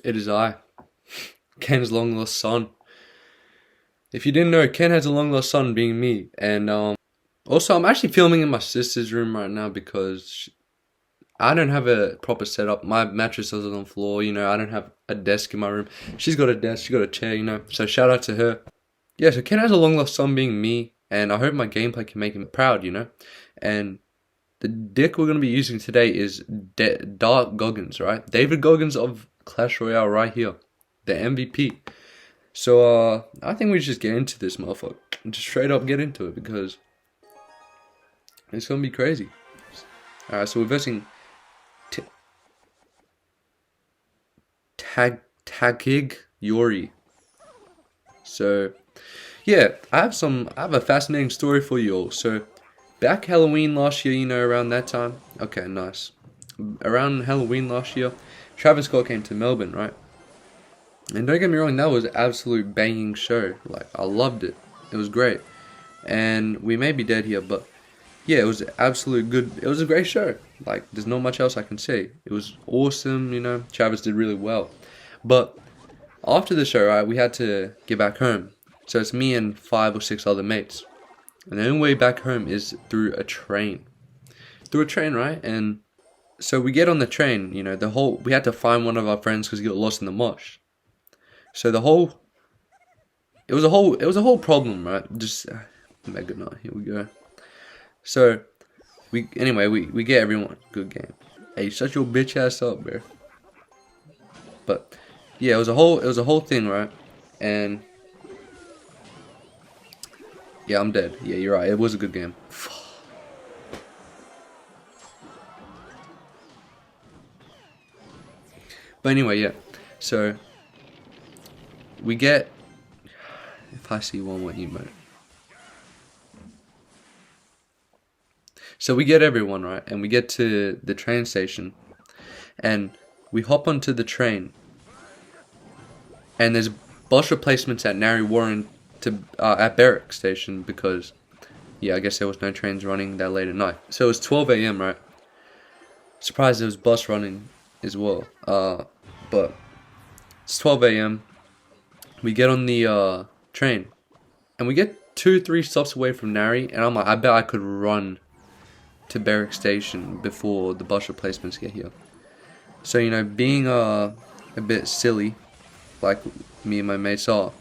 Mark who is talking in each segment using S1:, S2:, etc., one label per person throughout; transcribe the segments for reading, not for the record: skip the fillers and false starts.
S1: It is I, Ken's long lost son. If you didn't know, Ken has a long lost son, being me. And also, I'm actually filming in my sister's room right now because I don't have a proper setup. My mattress is on the floor, I don't have a desk in my room. She's got a desk, she's got a chair. So shout out to her. Yeah, so Ken has a long lost son, being me, and I hope my gameplay can make him proud. And the deck we're going to be using today is Dark Goggins, right? David Goggins of Clash Royale right here. The MVP. So, I think we should just get into this motherfucker. Just straight up get into it because it's going to be crazy. Alright, so we're versing Tagig Yori. So, yeah, I have a fascinating story for you all. So, back Halloween last year, around that time. Okay, nice. Around Halloween last year, Travis Scott came to Melbourne, right? And don't get me wrong, that was an absolute banging show. Like, I loved it. It was great. And we may be dead here, but yeah, it was it was a great show. Like, there's not much else I can say. It was awesome, Travis did really well. But after the show, right, we had to get back home. So it's me and 5 or 6 other mates. And the only way back home is through a train. Through a train, right? And so we get on the train, we had to find one of our friends because he got lost in the mosh. So it was a whole problem, right? Just Mega Knight, here we go. So we get everyone. Good game. Hey, shut your bitch ass up, bro. But yeah, it was a whole thing, right? And yeah, I'm dead. Yeah, you're right. It was a good game. But anyway, yeah. So we get, if I see one more emote. So we get everyone, right? And we get to the train station. And we hop onto the train. And there's bus replacements at Narre Warren at Berwick station because, yeah, I guess there was no trains running that late at night. So it was 12 a.m., right? Surprised there was bus running as well. But it's 12 a.m. We get on the train, and we get 2-3 stops away from Narre, and I'm like, I bet I could run to Berwick Station before the bus replacements get here. So, being a bit silly, like me and my mates are,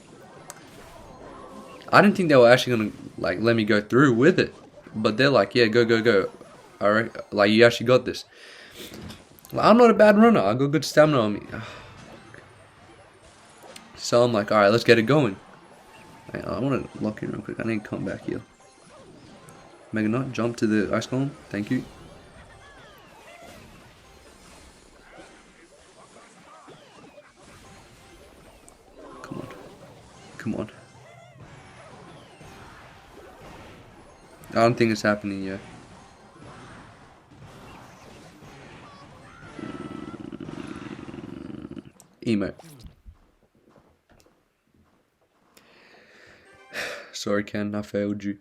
S1: I didn't think they were actually gonna let me go through with it, but they're like, yeah, go. Alright, you actually got this. I'm not a bad runner. I got good stamina on me. So I'm like, alright, let's get it going. I want to lock in real quick. I need to come back here. Mega Knight, jump to the ice column. Thank you. Come on. I don't think it's happening yet. Emote. Sorry, Ken, I failed you.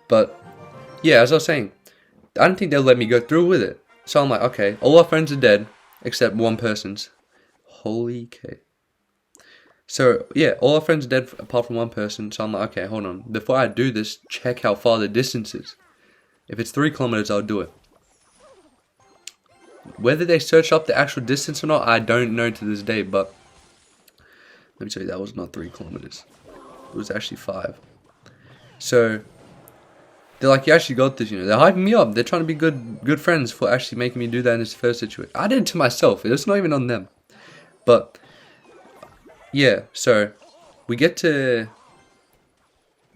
S1: But, yeah, as I was saying, I don't think they'll let me go through with it. So I'm like, okay, all our friends are dead, except one person's. Holy K. So, yeah, all our friends are dead apart from one person. So I'm like, okay, hold on. Before I do this, check how far the distance is. If it's 3 kilometers, I'll do it. Whether they search up the actual distance or not, I don't know to this day, but let me tell you, that was not 3 kilometers. It was actually 5. So they're like, you actually got this, They're hyping me up. They're trying to be good friends for actually making me do that in this first situation. I did it to myself. It's not even on them. But yeah, so we get to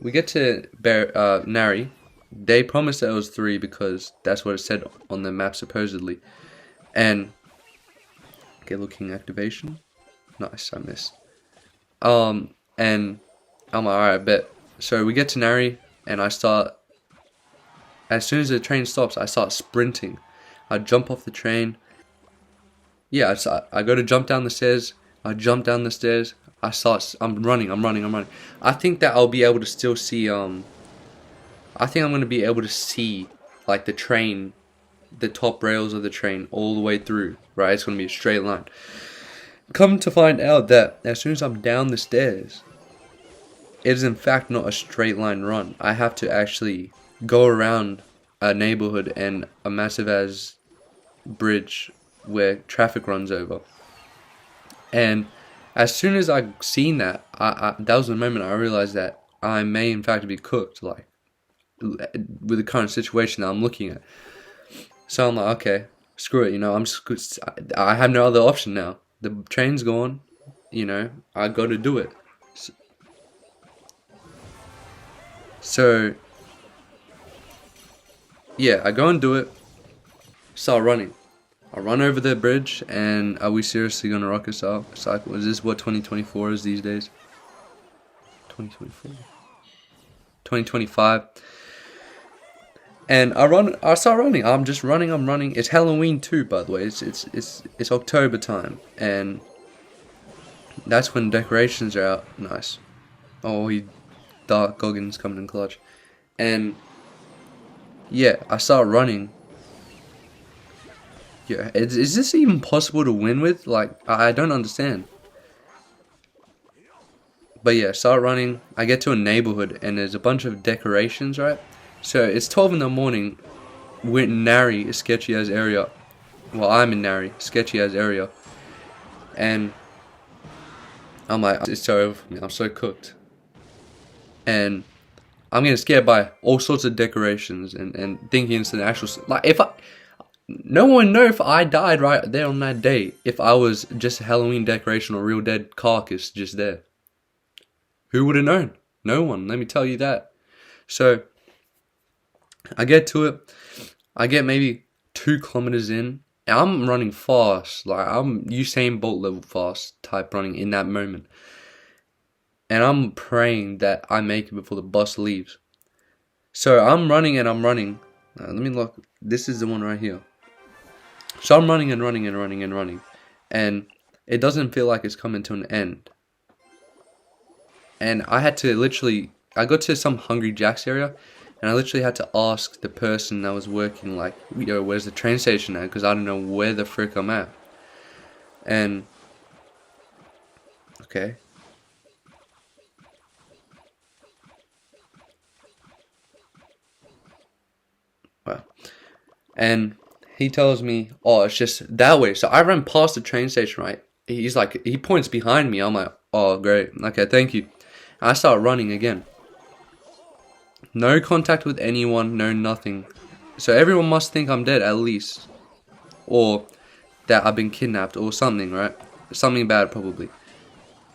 S1: Narre. They promised that it was 3 because that's what it said on the map supposedly. And get looking activation. Nice, I missed. And I'm like, alright, bet. So we get to Narre, and I start, as soon as the train stops, I start sprinting. I jump off the train. Yeah, I go to jump down the stairs. I jump down the stairs. I'm running. I think that I'll be able to still see, I think I'm going to be able to see, the train, the top rails of the train all the way through, right? It's going to be a straight line. Come to find out that as soon as I'm down the stairs, it is in fact not a straight line run. I have to actually go around a neighborhood and a massive as bridge where traffic runs over. And as soon as I seen that, that was the moment I realized that I may in fact be cooked, like with the current situation that I'm looking at. So I'm like, okay, screw it, I'm just, I have no other option now. The train's gone, I got to do it. So yeah, I go and do it. Start running. I run over the bridge, and are we seriously gonna rock a cycle? Is this what 2024 is these days? 2024, 2025. And I start running. I'm just running. I'm running. It's Halloween too, by the way. It's October time, and that's when decorations are out. Nice. Oh, David Goggins coming in clutch, and yeah, I start running. Yeah, is this even possible to win with? Like, I don't understand. But yeah, start running. I get to a neighborhood and there's a bunch of decorations, right? So it's 12 in the morning. We're in Nari, a sketchy ass area. Well, I'm in Nari, sketchy ass area. And I'm like, it's so over for me. I'm so cooked. And I'm getting scared by all sorts of decorations and thinking it's an actual... Like, no one know if I died right there on that day. If I was just a Halloween decoration or real dead carcass just there. Who would have known? No one, let me tell you that. So, I get to it. I get maybe 2 kilometers in. And I'm running fast. Like, I'm Usain Bolt level fast type running in that moment. And I'm praying that I make it before the bus leaves. So, I'm running and I'm running. Let me look. This is the one right here. So I'm running and running and running and running. And it doesn't feel like it's coming to an end. And I had to literally... I got to some Hungry Jack's area. And I literally had to ask the person that was working, like, yo, where's the train station at? Because I don't know where the frick I'm at. And... okay. Wow. And... he tells me, oh, it's just that way. So I ran past the train station, right? He's like, he points behind me. I'm like, oh, great. Okay, thank you. And I start running again. No contact with anyone, no nothing. So everyone must think I'm dead at least. Or that I've been kidnapped or something, right? Something bad probably.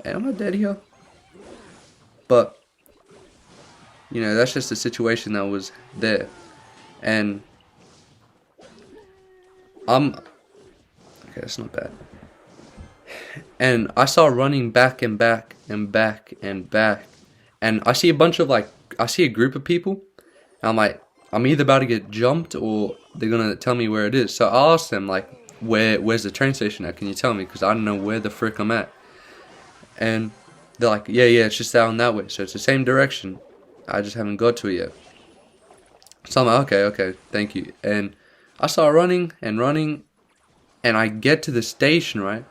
S1: And am I dead here? But, that's just the situation that was there. And... okay, that's not bad. And I start running back and back and back and back. And I see a bunch of I see a group of people. And I'm like, I'm either about to get jumped or they're gonna tell me where it is. So I ask them like, where's the train station at? Can you tell me? Because I don't know where the frick I'm at. And they're like, yeah, it's just down that way. So it's the same direction. I just haven't got to it yet. So I'm like, okay, thank you. And I start running and running, and I get to the station, right?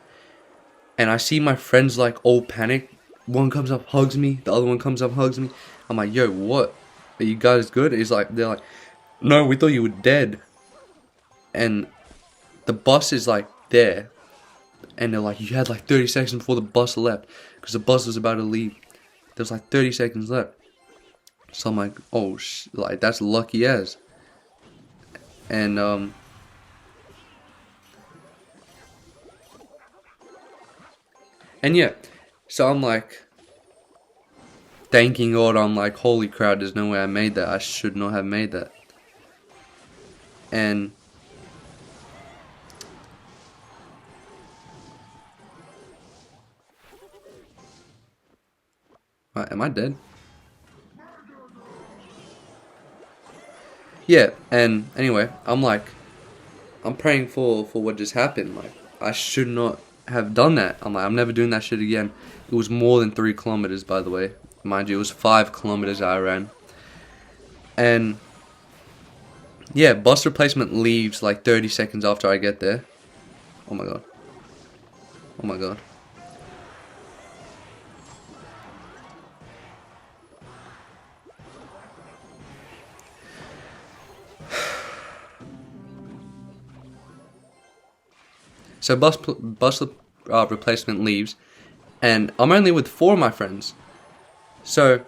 S1: And I see my friends like all panic. One comes up, hugs me. The other one comes up, hugs me. I'm like, yo, what? Are you guys good? They're like, no, we thought you were dead. And the bus is like there. And they're like, you had like 30 seconds before the bus left. Because the bus was about to leave. There's like 30 seconds left. So I'm like, oh, that's lucky as. And, yeah, so I'm like, thanking God, I'm like, holy crap, there's no way I made that. I should not have made that. And, am I dead? Yeah, and anyway, I'm praying for what just happened. Like, I should not have done that. I'm like, I'm never doing that shit again. It was more than 3 kilometers, by the way. Mind you, it was 5 kilometers I ran. And, yeah, bus replacement leaves like 30 seconds after I get there. Oh my god. So bus replacement leaves, and I'm only with 4 of my friends. So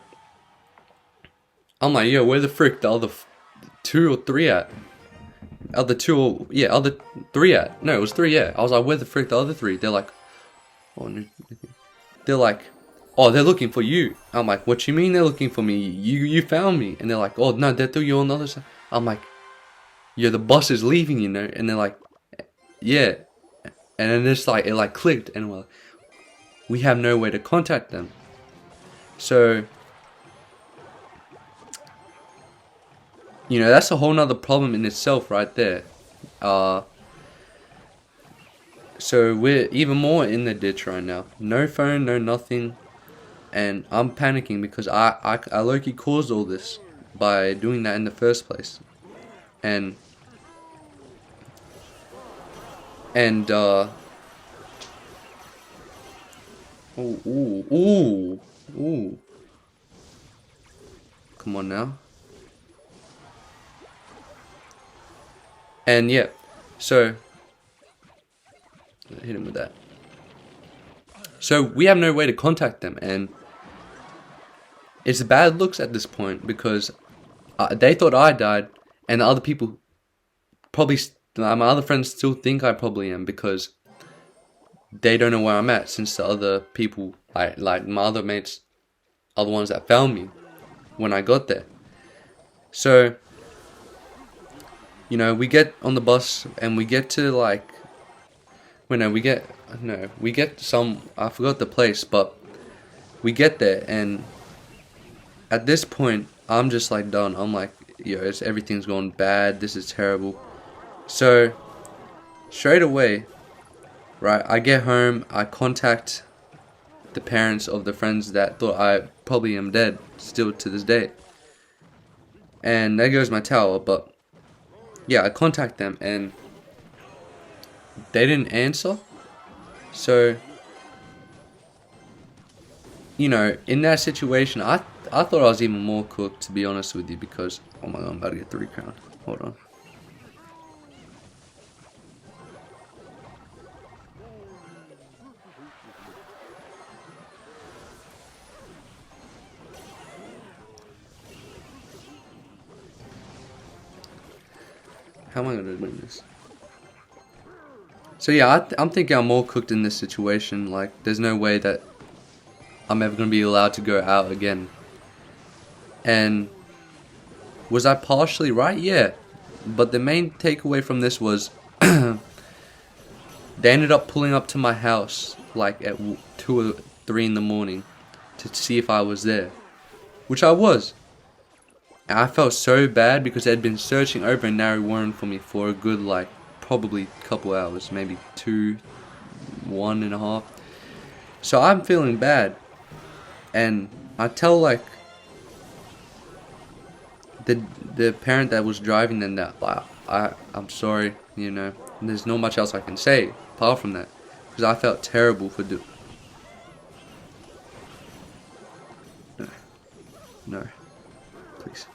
S1: I'm like, yo, where the frick the other 2 or 3 at? Other 3 at? No, it was 3. Yeah, I was like, where the frick the other 3? They're like, oh, no. They're like, oh, they're looking for you. I'm like, what you mean they're looking for me? You found me. And they're like, oh no, they threw you on the other side. I'm like, yeah, the bus is leaving, you know. And they're like, yeah. And then it's like, it like clicked, and we have no way to contact them. So, you know, that's a whole nother problem in itself right there. So we're even more in the ditch right now. No phone, no nothing. And I'm panicking because I low-key caused all this by doing that in the first place. And ooh. Come on now. And yeah, so hit him with that. So we have no way to contact them, and it's bad looks at this point because they thought I died, and the other people probably, my other friends still think I probably am because they don't know where I'm at, since the other people, like my other mates, are the ones that found me when I got there. So, you know, we get on the bus and we get to like, we get some, I forgot the place, but we get there, and at this point, I'm just like done. I'm like, yo, everything's going bad. This is terrible. So, straight away, right, I get home, I contact the parents of the friends that thought I probably am dead, still to this day. And there goes my tower, but yeah, I contact them, and they didn't answer. So, you know, in that situation, I thought I was even more cooked, to be honest with you, because, oh my god, I'm about to get 3 crown. Hold on. How am I gonna do this? So yeah, I'm thinking I'm more cooked in this situation. Like, there's no way that I'm ever gonna be allowed to go out again. And was I partially right? Yeah. But the main takeaway from this was they ended up pulling up to my house like at 2 or 3 in the morning to see if I was there, which I was. And I felt so bad because they'd been searching over in Narre Warren for me for a good, like, probably couple hours, maybe 2, 1.5. So I'm feeling bad, and I tell like the parent that was driving them that, like, I'm sorry, you know, there's not much else I can say apart from that, because I felt terrible for no, please.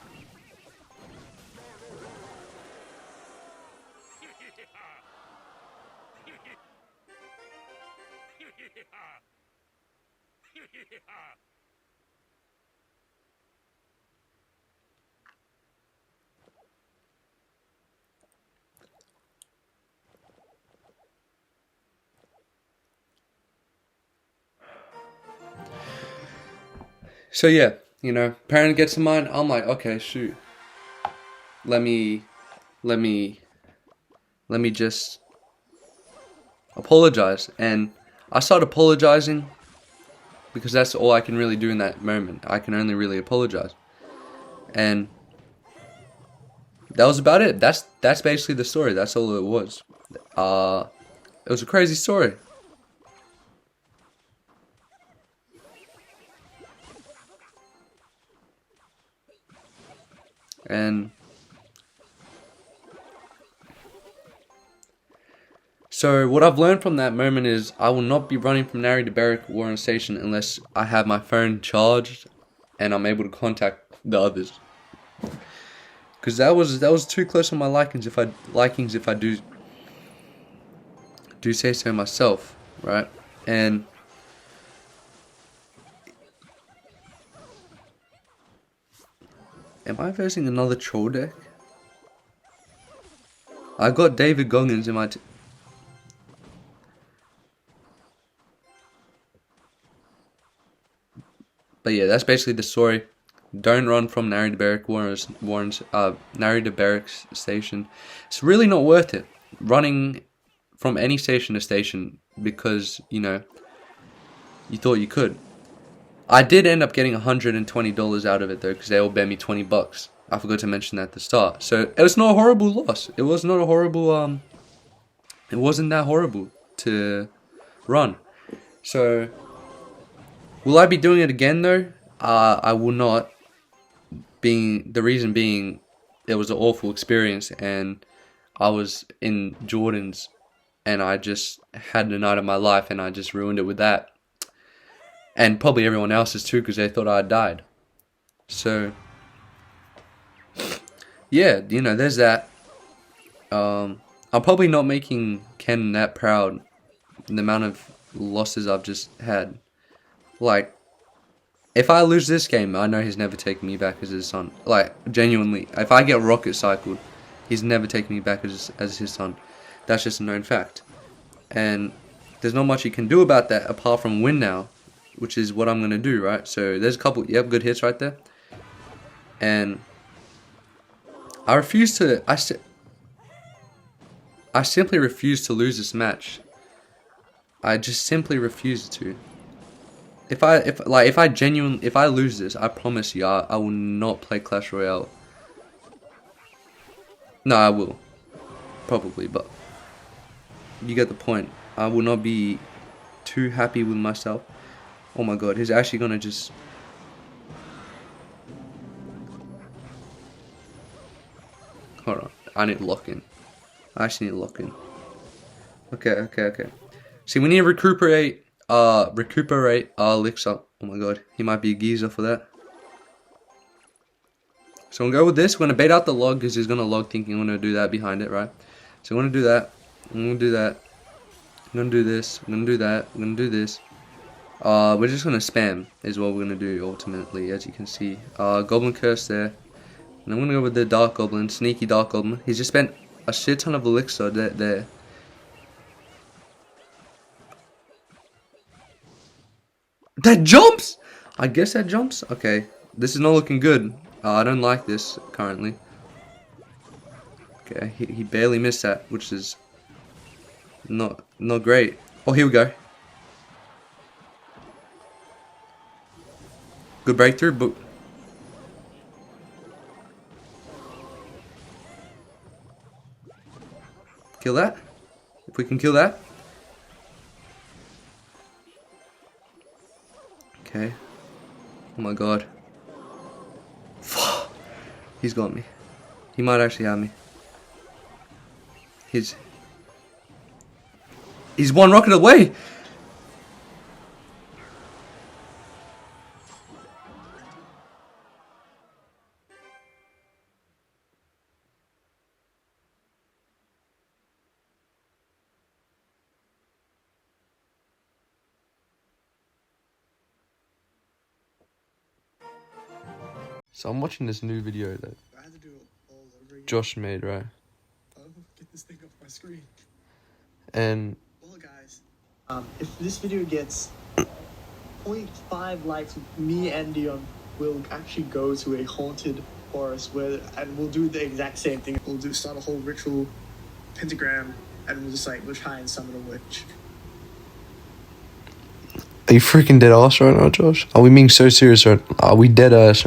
S1: So yeah, you know, parent gets in mind. I'm like, okay, shoot. Let me just apologize. And I start apologizing because that's all I can really do in that moment. I can only really apologize. And that was about it. That's basically the story. That's all it was. It was a crazy story. And so what I've learned from that moment is I will not be running from Narre to Berwick Warren Station unless I have my phone charged and I'm able to contact the others. Because that was too close on my likings if I do do say so myself, right? And am I versing another troll deck? I got David Goggins in my but yeah, that's basically the story. Don't run from Narita Barracks station. It's really not worth it running from any station to station because, you know, you thought you could. I did end up getting $120 out of it though, because they all bet me $20. I forgot to mention that at the start. So it was not a horrible loss. It was not a horrible it wasn't that horrible to run. So will I be doing it again though? I will not. The reason being, it was an awful experience, and I was in Jordan's, and I just had the night of my life, and I just ruined it with that, and probably everyone else's too, because they thought I had died. So yeah, you know, there's that. I'm probably not making Ken that proud. The amount of losses I've just had, like. If I lose this game, I know he's never taking me back as his son. Like, genuinely. If I get rocket cycled, he's never taking me back as his son. That's just a known fact. And there's not much he can do about that apart from win now, which is what I'm going to do, right? So there's a couple, yep, good hits right there. And I simply refuse to lose this match. I just simply refuse to. If I lose this, I promise you, I will not play Clash Royale. No, I will. Probably, but you get the point. I will not be too happy with myself. Oh my god, he's actually gonna just... Hold on, I need to lock in. I actually need to lock in. Okay. See, we need to recuperate elixir. Oh my god, he might be a geezer for that. So I'm gonna go with this. We're gonna bait out the log because he's gonna log thinking I'm gonna do that behind it, right? So I'm gonna do that. I'm gonna do that. I'm gonna do this. I'm gonna do that. I'm gonna do this. We're just gonna spam is what we're gonna do ultimately, as you can see. Goblin curse there. And I'm gonna go with the Dark Goblin, sneaky Dark Goblin. He's just spent a shit ton of elixir there. That jumps! I guess that jumps? Okay. This is not looking good. I don't like this currently. Okay, he barely missed that, which is not great. Oh, here we go. Good breakthrough, but kill that. If we can kill that. Okay. Oh my god. He's got me. He might actually have me. He's one rocket away. So I'm watching this new video that Josh made, right?
S2: Get this thing off my screen.
S1: And
S2: well, guys, if this video gets 0.5 likes, me and Dion will actually go to a haunted forest and we'll do the exact same thing. We'll start a whole ritual pentagram, and we'll try and summon a witch.
S1: are you freaking dead ass right now, Josh? Are we being so serious right? Are we dead ass right?